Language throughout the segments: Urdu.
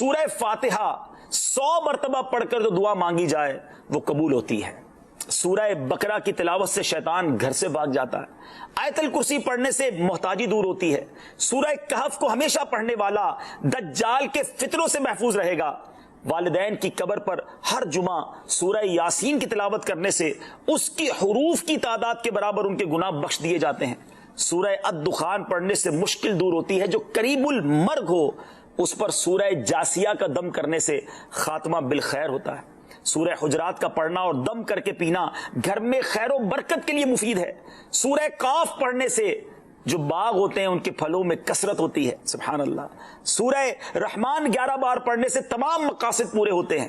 سورہ فاتحہ 100 مرتبہ پڑھ کر جو دعا مانگی جائے وہ قبول ہوتی ہے. سورہ بقرہ کی تلاوت سے شیطان گھر سے بھاگ جاتا ہے. آیت الکرسی پڑھنے سے محتاجی دور ہوتی ہے. سورہ کہف کو ہمیشہ پڑھنے والا دجال کے فتنوں سے محفوظ رہے گا. والدین کی قبر پر ہر جمعہ سورہ یاسین کی تلاوت کرنے سے اس کی حروف کی تعداد کے برابر ان کے گناہ بخش دیے جاتے ہیں. سورہ الدخان پڑھنے سے مشکل دور ہوتی ہے. جو قریب المرگ ہو اس پر سورہ جاسیہ کا دم کرنے سے خاتمہ بالخیر ہوتا ہے. سورہ حجرات کا پڑھنا اور دم کر کے پینا گھر میں خیر و برکت کے لیے مفید ہے. سورہ قاف پڑھنے سے جو باغ ہوتے ہیں ان کے پھلوں میں کثرت ہوتی ہے. سبحان اللہ. سورہ رحمان 11 بار پڑھنے سے تمام مقاصد پورے ہوتے ہیں.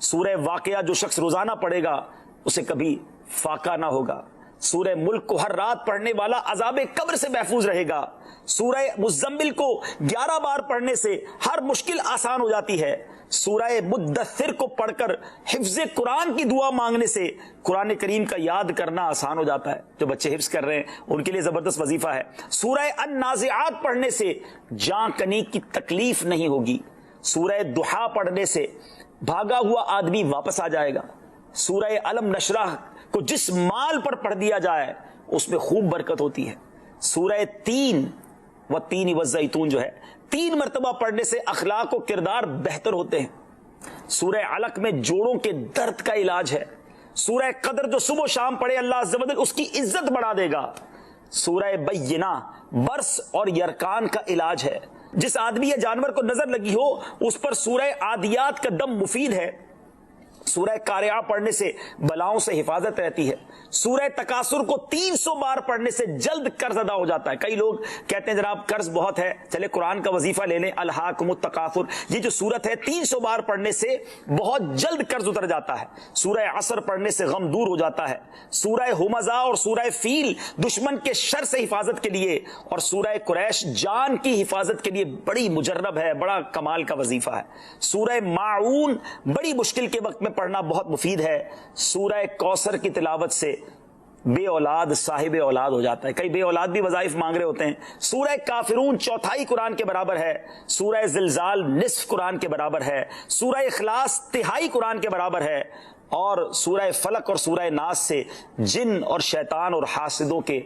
سورہ واقعہ جو شخص روزانہ پڑھے گا اسے کبھی فاقہ نہ ہوگا. سورہ ملک کو ہر رات پڑھنے والا عذاب قبر سے محفوظ رہے گا. سورہ مزمل کو 11 بار پڑھنے سے ہر مشکل آسان ہو جاتی ہے. سورہ مدثر کو پڑھ کر حفظ قرآن کی دعا مانگنے سے قرآن کریم کا یاد کرنا آسان ہو جاتا ہے. جو بچے حفظ کر رہے ہیں ان کے لیے زبردست وظیفہ ہے. سورہ النازعات پڑھنے سے جاں کنی کی تکلیف نہیں ہوگی. سورہ دحا پڑھنے سے بھاگا ہوا آدمی واپس آ جائے گا. سورہ علم نشرح کو جس مال پر پڑھ دیا جائے اس میں خوب برکت ہوتی ہے. سورہ تین و تین والزیتون جو ہے 3 مرتبہ پڑھنے سے اخلاق و کردار بہتر ہوتے ہیں. سورہ علق میں جوڑوں کے درد کا علاج ہے. سورہ قدر جو صبح و شام پڑھے اللہ عز و جل اس کی عزت بڑھا دے گا. سورہ بینہ برس اور یرکان کا علاج ہے. جس آدمی یا جانور کو نظر لگی ہو اس پر سورہ عادیات کا دم مفید ہے. سورہ قارعہ پڑھنے سے بلاؤں سے حفاظت رہتی ہے. سورہ تکاثر کو 300 بار پڑھنے سے جلد قرض ادا ہو جاتا ہے. کئی لوگ کہتے ہیں جناب قرض بہت ہے چلے قرآن کا وظیفہ لے لیں الہاکم التکاثر. یہ جو سورت ہے 300 بار پڑھنے سے بہت جلد قرض اتر جاتا ہے. سورہ عصر پڑھنے سے غم دور ہو جاتا ہے. سورہ ہمزہ اور سورہ فیل دشمن کے شر سے حفاظت کے لیے اور سورہ قریش جان کی حفاظت کے لیے بڑی مجرب ہے, بڑا کمال کا وظیفہ ہے. سورہ ماعون بڑی مشکل کے وقت میں پڑھنا بہت مفید ہے. سورہ کوثر کی تلاوت سے بے اولاد صاحب اولاد ہو جاتا ہے. کئی بے اولاد بھی وظائف مانگ رہے ہوتے ہیں. سورہ کافرون 1/4 قرآن کے برابر ہے. سورہ زلزال نصف قرآن کے برابر ہے. سورہ اخلاص 1/3 قرآن کے برابر ہے. اور سورہ فلق اور سورہ ناس سے جن اور شیطان اور حاسدوں کے